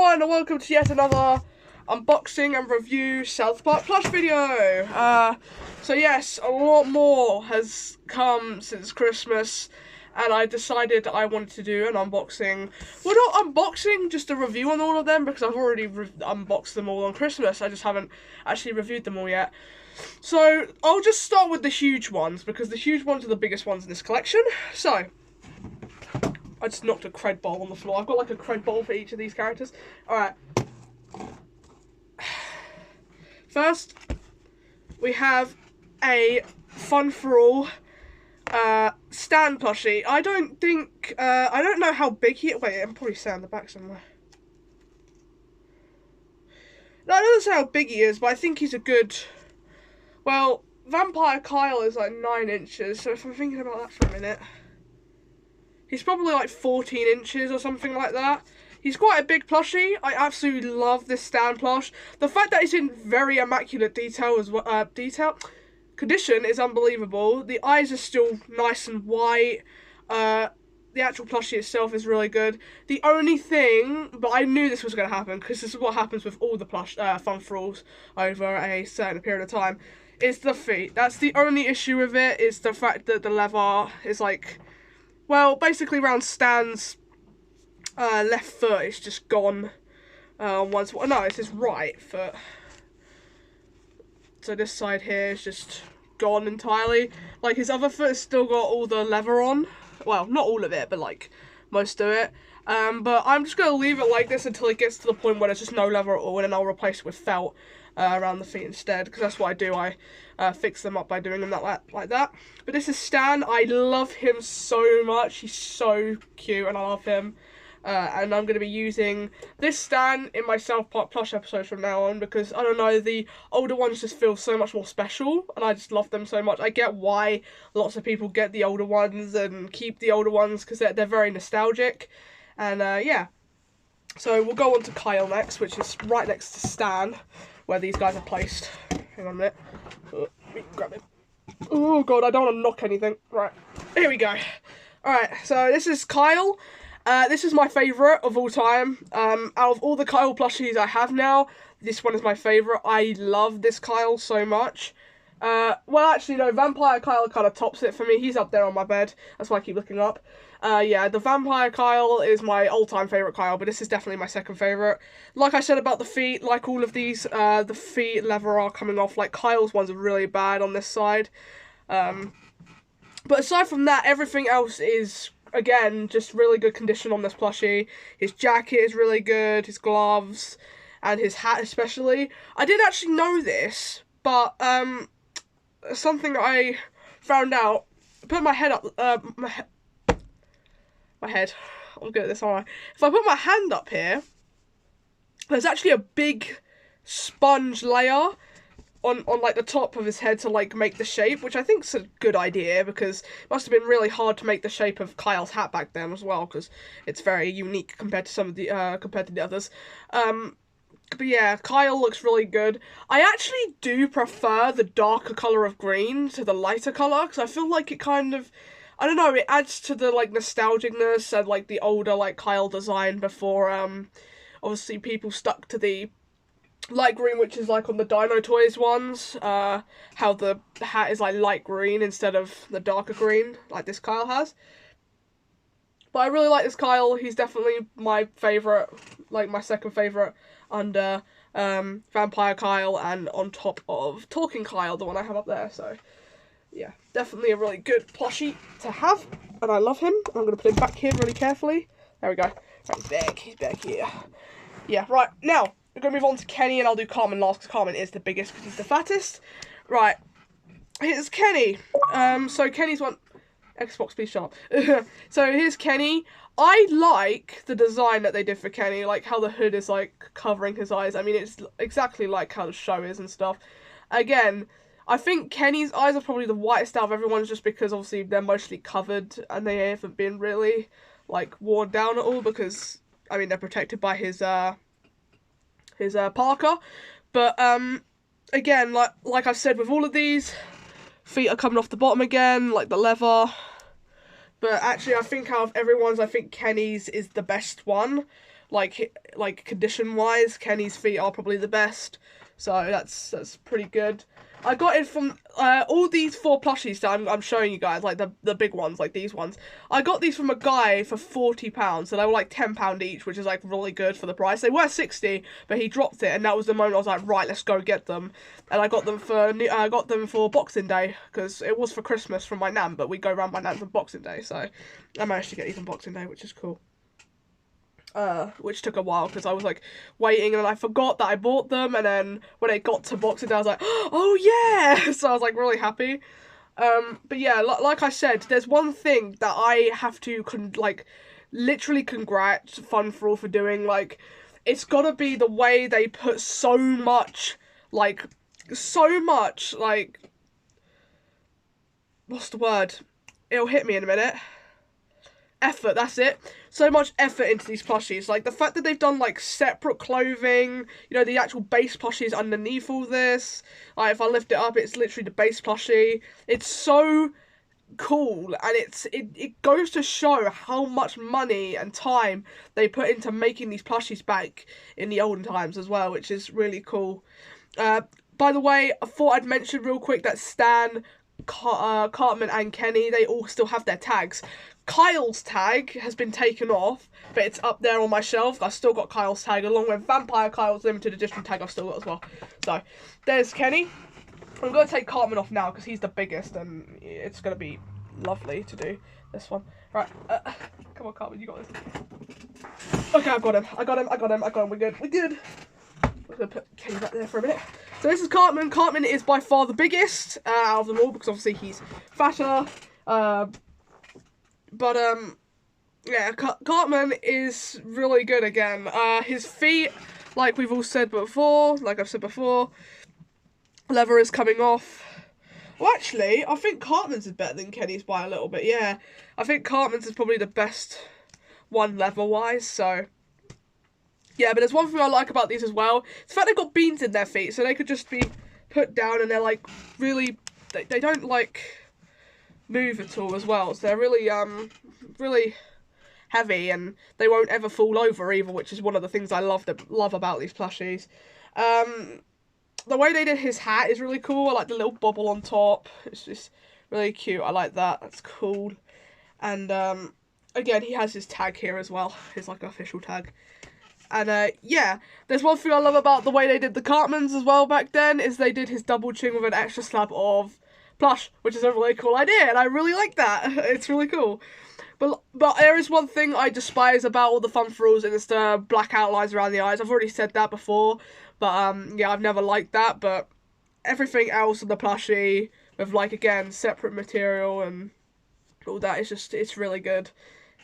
everyone, and welcome to yet another unboxing and review South Park Plush video. So yes, a lot more has come since Christmas, and I decided I wanted to do an unboxing. Well, not unboxing, just a review on all of them, because I've already unboxed them all on Christmas. I just haven't actually reviewed them all yet. So I'll just start with the huge ones, because the huge ones are the biggest ones in this collection. So I just knocked a cred bowl on the floor. I've got like a cred bowl for each of these characters. Alright. First, we have a FunFORall Stan plushie. I don't know how big he is. Wait, I'm probably sat in the back somewhere. No, I don't know how big he is, but I think he's a good... Well, Vampire Kyle is like 9 inches, so if I'm thinking about that for a minute... He's probably like 14 inches or something like that. He's quite a big plushie. I absolutely love this Stan plush. The fact that it's in very immaculate condition is unbelievable. The eyes are still nice and white. The actual plushie itself is really good. The only thing, but I knew this was going to happen because this is what happens with all the FunFORalls over a certain period of time, is the feet. That's the only issue with it, is the fact that the leather is like... Well, basically around Stan's left foot, it's just gone. No, it's his right foot. So this side here is just gone entirely. Like, his other foot has still got all the leather on. Well, not all of it, but like most of it. But I'm just going to leave it like this until it gets to the point where there's just no leather at all, and then I'll replace it with felt around the feet instead, because that's what I do. I fix them up by doing them like that. But this is Stan. I love him so much. He's so cute, and I love him. And I'm going to be using this Stan in my South Park Plush episodes from now on, because, I don't know, the older ones just feel so much more special, and I just love them so much. I get why lots of people get the older ones and keep the older ones, because they're very nostalgic. And, yeah. So we'll go on to Kyle next, which is right next to Stan, where these guys are placed. Hang on a minute. Let me grab it. Oh god, I don't want to knock anything. Right, here we go. Alright, so this is Kyle. This is my favourite of all time. Out of all the Kyle plushies I have now, this one is my favourite. I love this Kyle so much. Well, actually, no, Vampire Kyle kind of tops it for me. He's up there on my bed. That's why I keep looking up. Yeah, the Vampire Kyle is my all-time favourite Kyle, but this is definitely my second favourite. Like I said about the feet, like all of these, the feet leather are coming off. Like, Kyle's ones are really bad on this side. But aside from that, everything else is, again, just really good condition on this plushie. His jacket is really good, his gloves, and his hat especially. I didn't actually know this, but, something I found out, put my head up, my head, I'm good at this, aren't I? If I put my hand up here, there's actually a big sponge layer on like the top of his head to like make the shape, which I think is a good idea, because it must have been really hard to make the shape of Kyle's hat back then as well, because it's very unique compared to some of the others. But yeah, Kyle looks really good. I actually do prefer the darker colour of green to the lighter colour, because I feel like it kind of, I don't know, it adds to the, like, nostalgicness and, like, the older, like, Kyle design before, obviously people stuck to the light green, which is, like, on the Dino Toys ones, how the hat is, like, light green instead of the darker green, like this Kyle has. But I really like this Kyle. He's definitely my favourite, like, my second favourite under Vampire Kyle, and on top of Talking Kyle, the one I have up there, so... Yeah, definitely a really good plushie to have, and I love him. I'm going to put him back here really carefully. There we go. Right, he's back here. Yeah, right, now, we're going to move on to Kenny, and I'll do Carmen last, because Carmen is the biggest, because he's the fattest. Right, here's Kenny. So Kenny's one... Xbox, please shut up. So here's Kenny. I like the design that they did for Kenny, like how the hood is, like, covering his eyes. I mean, it's exactly like how the show is and stuff. Again... I think Kenny's eyes are probably the whitest out of everyone's, just because obviously they're mostly covered and they haven't been really, like, worn down at all, because, I mean, they're protected by his parka. But, again, like I've said with all of these, feet are coming off the bottom again, like the leather. But actually, I think out of everyone's, I think Kenny's is the best one. like condition wise, Kenny's feet are probably the best. So that's pretty good. I got it from all these 4 plushies that I'm showing you guys, like the big ones, like these ones. I got these from a guy for £40, so they were like £10 each, which is like really good for the price. They were 60, but he dropped it, and that was the moment I was like, right, let's go get them. And I got them for Boxing Day, because it was for Christmas from my nan, but we go around my nan's on Boxing Day, so I managed to get these on Boxing Day, which is cool. Which took a while because I was like waiting, and I forgot that I bought them, and then when it got to Boxing Day I was like, oh yeah, so I was like really happy. But yeah, like I said, there's one thing that I have to literally congrats FunFORall for doing. Like, it's gotta be the way they put so much what's the word? It'll hit me in a minute. Effort, that's it. So much effort into these plushies. Like, the fact that they've done, like, separate clothing, you know, the actual base plushie is underneath all this. Like, if I lift it up, it's literally the base plushie. It's so cool, and it goes to show how much money and time they put into making these plushies back in the olden times as well, which is really cool. By the way, I thought I'd mention real quick that Stan, Cartman and Kenny, they all still have their tags. Kyle's tag has been taken off, but it's up there on my shelf. I've still got Kyle's tag, along with Vampire Kyle's limited edition tag I've still got as well. So, there's Kenny. I'm going to take Cartman off now, because he's the biggest, and it's going to be lovely to do this one. Right, come on Cartman, you got this. Okay, I've got him. I got him. We're good. We're good. We're going to put Kenny back there for a minute. So this is Cartman. Cartman is by far the biggest out of them all, because obviously he's fatter. Yeah, Cartman is really good again. His feet, like we've all said before, like I've said before, leather is coming off. Well, actually, I think Cartman's is better than Kenny's by a little bit, yeah. I think Cartman's is probably the best one leather-wise, so... Yeah, but there's one thing I like about these as well. It's the fact they've got beans in their feet, so they could just be put down and they're, like, really... They don't, like... move at all as well, so they're really really heavy, and they won't ever fall over either, which is one of the things I love about these plushies. The way they did his hat is really cool. I like the little bobble on top. It's just really cute. I like that. That's cool. And again, he has his tag here as well, his like official tag. And yeah, there's one thing I love about the way they did the Cartmans as well back then, is they did his double chin with an extra slab of Plush, which is a really cool idea, and I really like that. It's really cool. But there is one thing I despise about all the FunFORalls, and it's the black outlines around the eyes. I've already said that before, but yeah, I've never liked that. But everything else on the plushie, with like again separate material and all that, it's really good.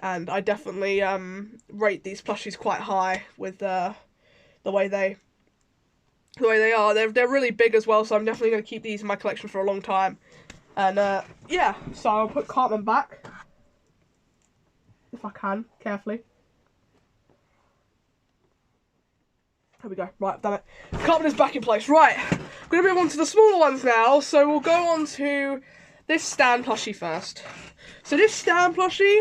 And I definitely rate these plushies quite high with the way they are. They're really big as well, so I'm definitely going to keep these in my collection for a long time. And yeah, so I'll put Cartman back, if I can, carefully. There we go. Right, damn it. Cartman is back in place. Right, we're going to move on to the smaller ones now, so we'll go on to this Stan plushie first. So this Stan plushie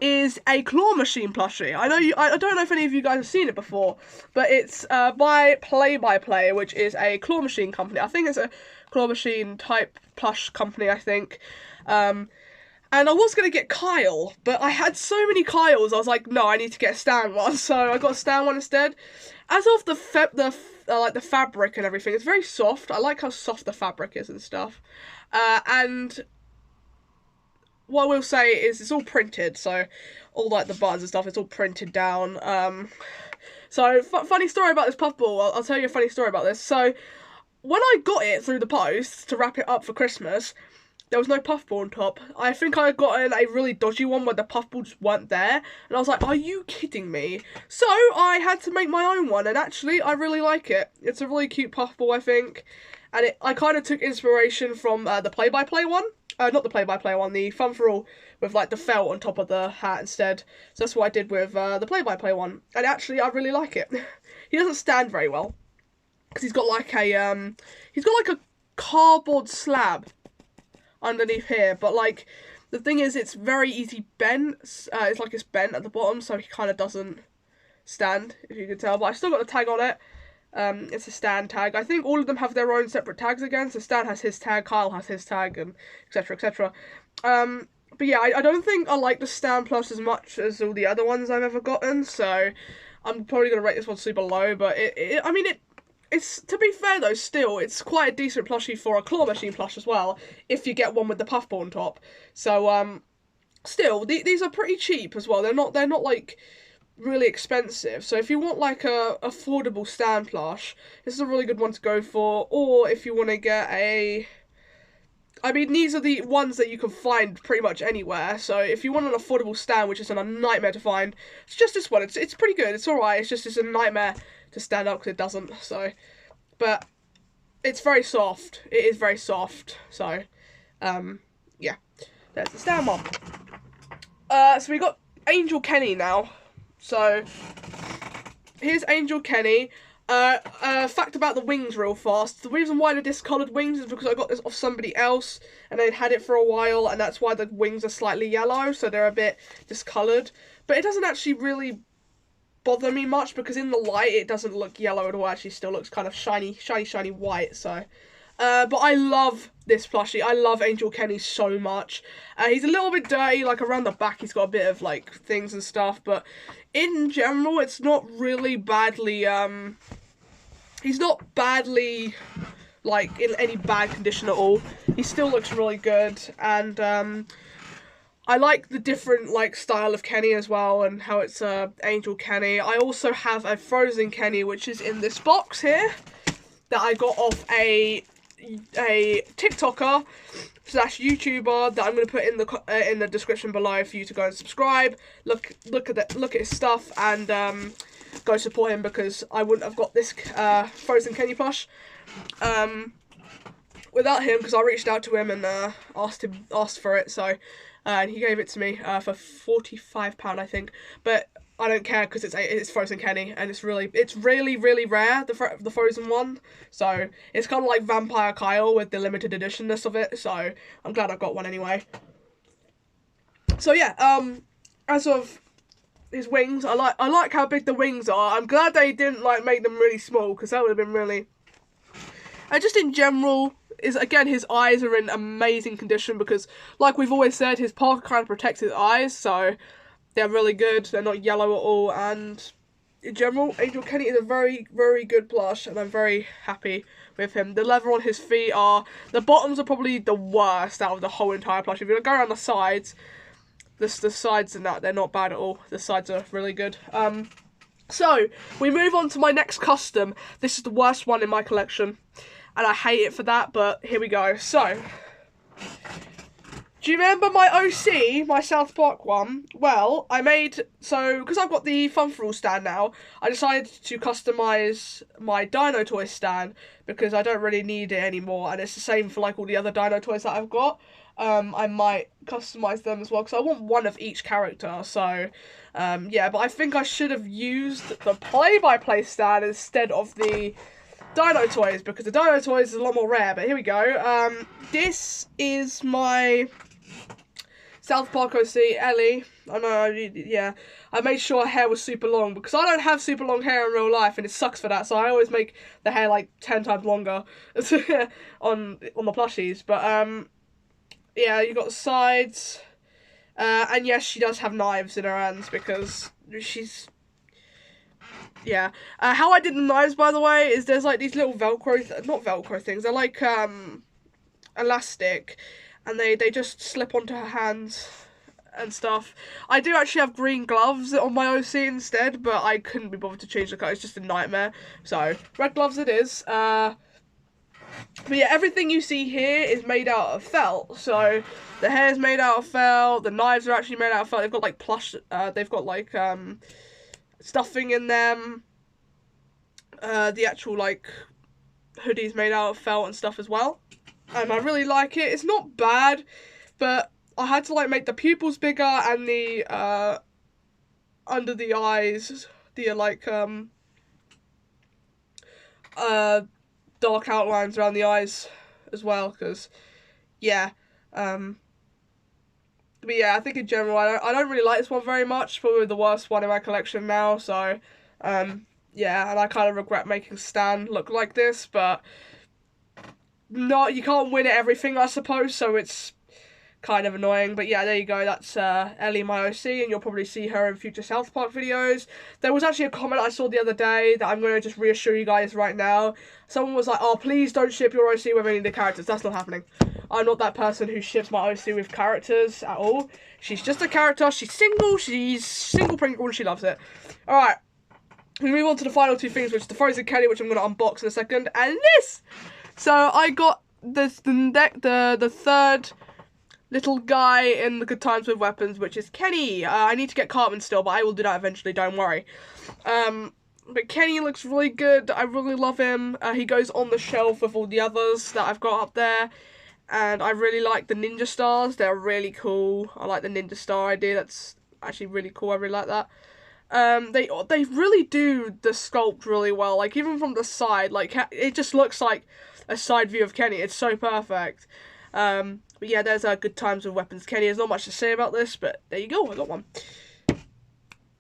is a claw machine plushie. I don't know if any of you guys have seen it before, but it's by PlayByPlay, which is a claw machine company. I think it's a claw machine type plush company, I think. And I was going to get Kyle, but I had so many Kyles, I was like, no, I need to get a Stan one, so I got a Stan one instead. As of the fabric and everything, it's very soft. I like how soft the fabric is and stuff. And what I will say is it's all printed, so all like the buttons and stuff, it's all printed down. So funny story about this puffball. I'll tell you a funny story about this. So when I got it through the post to wrap it up for Christmas, there was no puffball on top. I think I got a really dodgy one where the puffball just weren't there, and I was like, are you kidding me? So I had to make my own one, and actually I really like it. It's a really cute puffball, I think, and I kind of took inspiration from the PlayByPlay one. Not the PlayByPlay one, the FunFORall with like the felt on top of the hat instead. So that's what I did with the PlayByPlay one, and actually I really like it. He doesn't stand very well because he's got like a cardboard slab underneath here, but like the thing is, it's very easy bent. It's like it's bent at the bottom, so he kind of doesn't stand, if you could tell, but I still got the tag on it. It's a Stan tag. I think all of them have their own separate tags again, so Stan has his tag, Kyle has his tag, and etc, etc. But yeah, I don't think I like the Stan plush as much as all the other ones I've ever gotten, so I'm probably going to rate this one super low, but it's, to be fair though, still, it's quite a decent plushie for a claw machine plush as well, if you get one with the puffball on top. So, still, these are pretty cheap as well. They're not like really expensive. So if you want like a affordable Stan plush, this is a really good one to go for. Or if you want to get these are the ones that you can find pretty much anywhere. So if you want an affordable Stan, which is a nightmare to find, it's just this one. It's pretty good. It's alright. It's a nightmare to stand up because it doesn't. So, but it's very soft. It is very soft. So, yeah, there's the Stan one. So we got Angel Kenny now. So here's Angel Kenny. Fact about the wings real fast. The reason why they're discoloured wings is because I got this off somebody else and they'd had it for a while, and that's why the wings are slightly yellow, so they're a bit discoloured. But it doesn't actually really bother me much because in the light it doesn't look yellow at all. It actually still looks kind of shiny white. So, but I love this plushie. I love Angel Kenny so much. He's a little bit dirty, like around the back he's got a bit of like things and stuff, but in general it's not really badly, he's not badly, like, in any bad condition at all. He still looks really good, and I like the different, like, style of Kenny as well, and how it's Angel Kenny. I also have a Frozen Kenny, which is in this box here, that I got off a TikToker / YouTuber that I'm going to put in the description below for you to go and subscribe. Look at his stuff, and go support him, because I wouldn't have got this Frozen Kenny plush without him, because I reached out to him and asked for it. So and he gave it to me for £45, I think, but I don't care because it's Frozen Kenny, and it's really rare, the Frozen one. So it's kind of like Vampire Kyle with the limited editionness of it. So I'm glad I got one anyway. So yeah, as of his wings, I like how big the wings are. I'm glad they didn't like make them really small, because that would have been really. And just in general, again, his eyes are in amazing condition, because like we've always said, his parka kind of protects his eyes, so they're really good. They're not yellow at all, and in general, Angel Kenny is a very, very good plush, and I'm very happy with him. The leather on his feet the bottoms are probably the worst out of the whole entire plush. If you go around the sides, the sides and that, they're not bad at all. The sides are really good. So we move on to my next custom. This is the worst one in my collection, and I hate it for that, but here we go. So, do you remember my OC, my South Park one? Well, because I've got the FunFORall stand now, I decided to customise my Dino Toys stand, because I don't really need it anymore, and it's the same for like all the other Dino Toys that I've got. I might customise them as well, because I want one of each character, so, yeah, but I think I should have used the PlayByPlay stand instead of the Dino Toys, because the Dino Toys is a lot more rare. But here we go. This is my South Park OC, Ellie. I know, yeah. I made sure her hair was super long, because I don't have super long hair in real life, and it sucks for that, so I always make the hair like 10 times longer on the plushies. But, yeah, you got the sides. And yes, she does have knives in her hands, because she's... Yeah. How I did the knives, by the way, is there's like these little Velcro, not Velcro things, they're like elastic, and they just slip onto her hands and stuff. I do actually have green gloves on my OC instead, but I couldn't be bothered to change the colour. It's just a nightmare. So red gloves it is. But yeah, everything you see here is made out of felt. So the hair's made out of felt. The knives are actually made out of felt. They've got like plush. They've got like stuffing in them. The actual like hoodies made out of felt and stuff as well. And I really like it. It's not bad, but I had to like make the pupils bigger and the under the eyes, the like dark outlines around the eyes as well, because yeah, but yeah, I think in general I don't really like this one very much. Probably the worst one in my collection now, so Yeah, and I kind of regret making Stan look like this, but you can't win at everything, I suppose, so it's kind of annoying. But yeah, there you go, that's Ellie, my OC, and you'll probably see her in future South Park videos. There was actually a comment I saw the other day that I'm going to just reassure you guys right now. Someone was like, oh, please don't ship your OC with any of the characters. That's not happening. I'm not that person who ships my OC with characters at all. She's just a character, she's single Pringle, and she loves it. Alright, we move on to the final two things, which is the Frozen Kenny, which I'm going to unbox in a second, and this! So I got the third little guy in the Good Times with Weapons, which is Kenny. I need to get Cartman still, but I will do that eventually, don't worry. But Kenny looks really good. I really love him. He goes on the shelf with all the others that I've got up there. And I really like the ninja stars. They're really cool. I like the ninja star idea. That's actually really cool. I really like that. They really do the sculpt really well. Like, even from the side, like, it just looks like a side view of Kenny. It's so perfect. But yeah, there's Good Times with Weapons Kenny. There's not much to say about this, but there you go. I got one.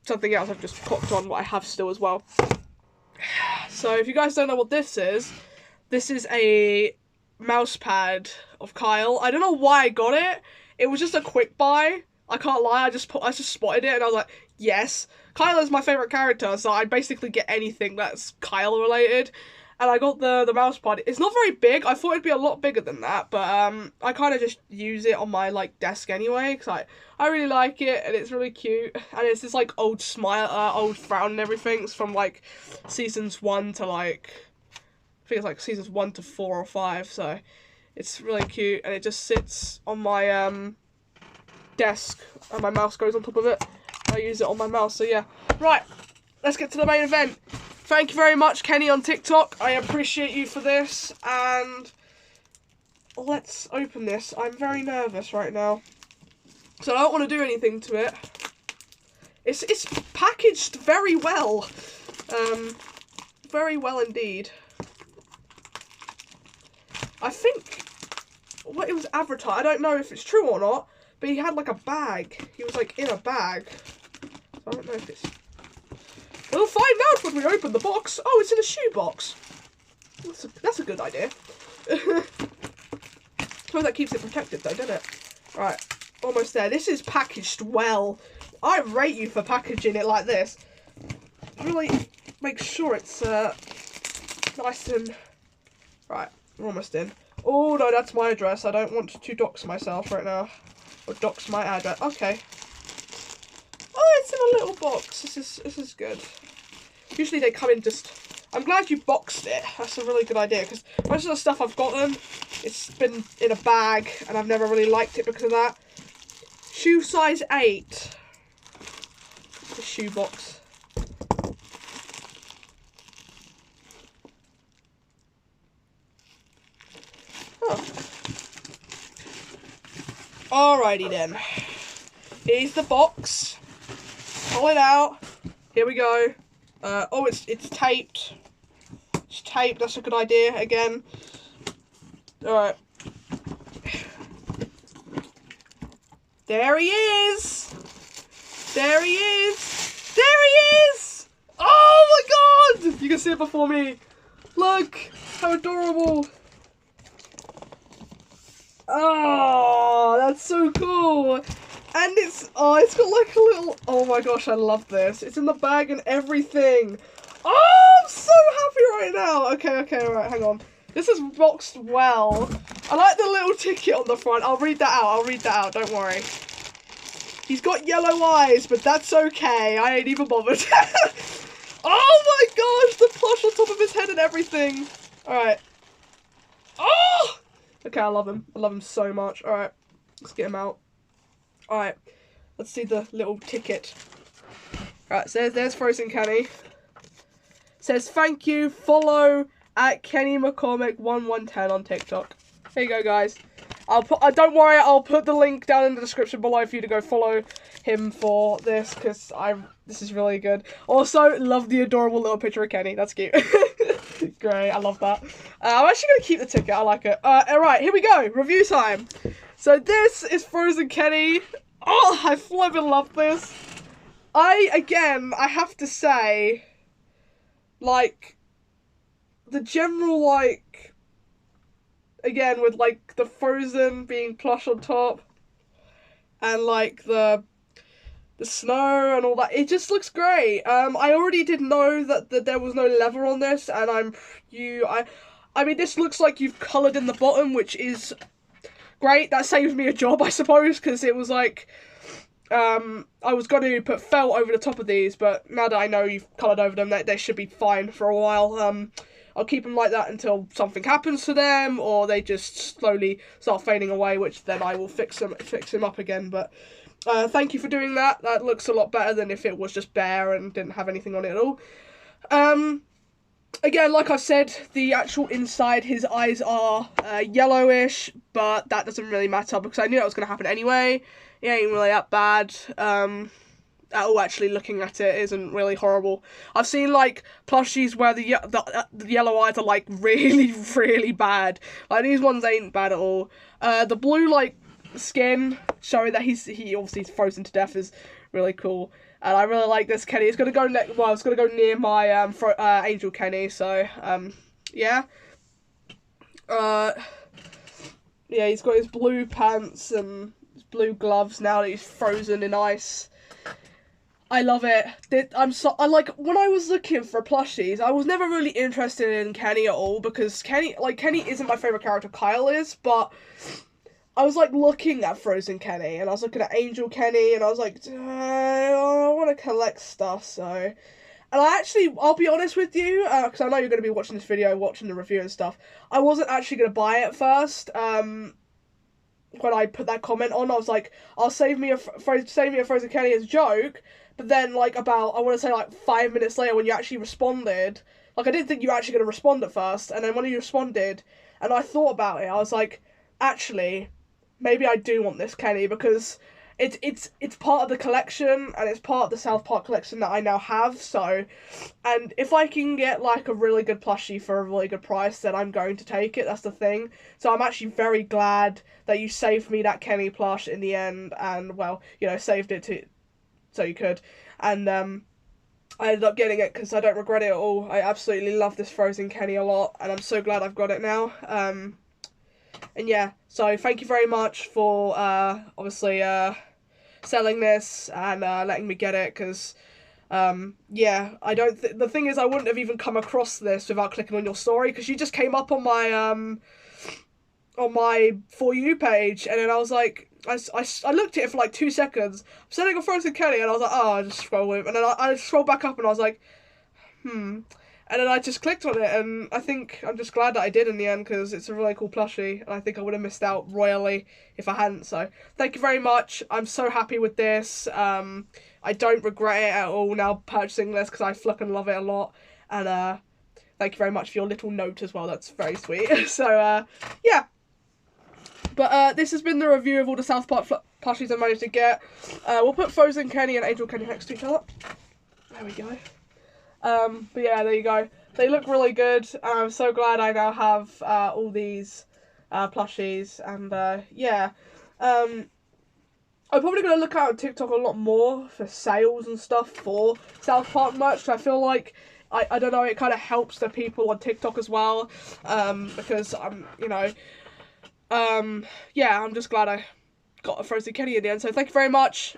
Something else I've just popped on what I have still as well. So if you guys don't know what this is a mouse pad of Kyle. I don't know why I got it. It was just a quick buy. I can't lie. I just spotted it and I was like, yes. Kyle is my favourite character, so I basically get anything that's Kyle related. And I got the mouse pad. It's not very big. I thought it'd be a lot bigger than that, but I kind of just use it on my like desk anyway because I really like it and it's really cute. And it's this like old smile, old frown and everything. It's from like seasons 1 to like I think it's like seasons 1 to 4 or 5. So it's really cute and it just sits on my desk and my mouse goes on top of it. I use it on my mouse. So yeah, right. Let's get to the main event. Thank you very much, Kenny on TikTok. I appreciate you for this, and let's open this. I'm very nervous right now, so I don't want to do anything to it. It's packaged very well, very well indeed. I think what it was advertised. I don't know if it's true or not, but he had like a bag. He was like in a bag. So I don't know if it's. We'll find out when we open the box. Oh, it's in a shoe box. That's a good idea. Suppose that keeps it protected though, doesn't it? Right, almost there. This is packaged well. I rate you for packaging it like this. Really make sure it's nice and... Right, we're almost in. Oh no, that's my address. I don't want to dox myself right now. Or dox my address. Okay. Oh, it's in a little box. This is good. Usually they come in just... I'm glad you boxed it. That's a really good idea, because most of the stuff I've gotten, it's been in a bag, and I've never really liked it because of that. Shoe size 8. The shoe box. Oh. Alrighty then. Here's the box. Pull it out. Here we go. Oh, it's taped. It's taped. That's a good idea. Again. All right. There he is. There he is. There he is. Oh my God! You can see it before me. Look how adorable. Oh, that's so cool. And it's got like a little, oh my gosh, I love this. It's in the bag and everything. Oh, I'm so happy right now. Okay, alright, hang on. This is boxed well. I like the little ticket on the front. I'll read that out, don't worry. He's got yellow eyes, but that's okay. I ain't even bothered. Oh my gosh, the plush on top of his head and everything. Alright. Oh! Okay, I love him. I love him so much. Alright, let's get him out. Alright, let's see the little ticket. Alright, so there's Frozen Kenny. Says, thank you, follow at Kenny McCormick 1110 on TikTok. There you go, guys. Don't worry, I'll put the link down in the description below for you to go follow him for this, because this is really good. Also, love the adorable little picture of Kenny. That's cute. Great, I love that. I'm actually going to keep the ticket. I like it. Alright, here we go. Review time. So this is Frozen Kenny. Oh, I flippin' love this. I have to say, like, the general, like, again, with, like, the Frozen being plush on top, and, like, the snow and all that, it just looks great. I already did know that there was no leather on this, and I mean, this looks like you've coloured in the bottom, which is great. That saves me a job, I suppose, because it was like, I was going to put felt over the top of these, but now that I know you've coloured over them, they should be fine for a while. I'll keep them like that until something happens to them, or they just slowly start fading away, which then I will fix them up again. But thank you for doing that. That looks a lot better than if it was just bare and didn't have anything on it at all. Again, like I said, the actual inside, his eyes are yellowish, but that doesn't really matter because I knew that was going to happen anyway. It ain't really that bad. At all, actually, looking at it isn't really horrible. I've seen, like, plushies where the yellow eyes are, like, really, really bad. Like, these ones ain't bad at all. The blue, like, skin, showing that he obviously is frozen to death, is really cool. And I really like this Kenny. It's going to go it's going to go near my Angel Kenny, so, yeah. Yeah, he's got his blue pants and his blue gloves now that he's frozen in ice. I love it. I like, when I was looking for plushies, I was never really interested in Kenny at all, because Kenny isn't my favourite character, Kyle is, but I was, like, looking at Frozen Kenny, and I was looking at Angel Kenny, and I was like, I want to collect stuff, so... And I'll be honest with you, because I know you're going to be watching this video, watching the review and stuff, I wasn't actually going to buy it first, when I put that comment on. I was like, I'll save me a Frozen Kenny as a joke, but then, like, about, I want to say, like, 5 minutes later, when you actually responded, like, I didn't think you were actually going to respond at first, and then when you responded, and I thought about it, I was like, actually, maybe I do want this Kenny, because it's part of the collection, and it's part of the South Park collection that I now have, so, and if I can get, like, a really good plushie for a really good price, then I'm going to take it, that's the thing. So I'm actually very glad that you saved me that Kenny plush in the end, and, well, you know, saved it so you could, and, I ended up getting it because I don't regret it at all. I absolutely love this Frozen Kenny a lot, and I'm so glad I've got it now. And yeah, so thank you very much for, obviously, selling this and letting me get it, because, yeah, the thing is, I wouldn't have even come across this without clicking on your story, because you just came up on my For You page, and then I was like, I looked at it for like 2 seconds, I'm selling a Frozen Kenny, and I was like, oh, I just scroll it, and then I scrolled back up, and I was like, and then I just clicked on it, and I think I'm just glad that I did in the end, because it's a really cool plushie, and I think I would have missed out royally if I hadn't, so thank you very much. I'm so happy with this. I don't regret it at all now purchasing this, because I fucking love it a lot, and thank you very much for your little note as well, that's very sweet. So, yeah. But this has been the review of all the South Park plushies I managed to get. We'll put Frozen Kenny and Angel Kenny next to each other. There we go. But yeah, there you go. They look really good, and I'm so glad I now have all these plushies, and yeah. I'm probably going to look out on TikTok a lot more for sales and stuff for South Park merch, so I feel like, I don't know, it kind of helps the people on TikTok as well, because I'm, you know, yeah, I'm just glad I got a Frozen Kenny in the end, so thank you very much,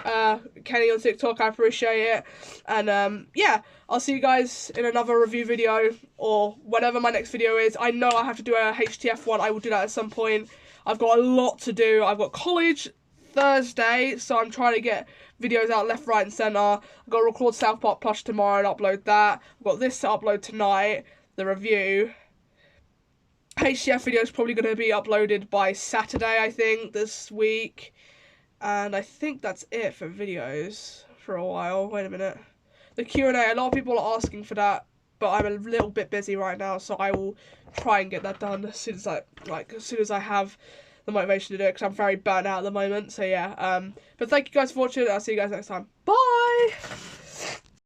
Kenny on TikTok, I appreciate it, and, yeah, I'll see you guys in another review video, or whenever my next video is. I know I have to do a HTF one, I will do that at some point. I've got a lot to do. I've got college Thursday, so I'm trying to get videos out left, right, and centre. I've got to record South Park Plush tomorrow and upload that. I've got this to upload tonight, the review. HTF video is probably going to be uploaded by Saturday, I think, this week. And I think that's it for videos for a while. Wait a minute. The Q&A, a lot of people are asking for that, but I'm a little bit busy right now, so I will try and get that done as soon as I have the motivation to do it, because I'm very burnt out at the moment, so yeah. But thank you guys for watching, I'll see you guys next time. Bye!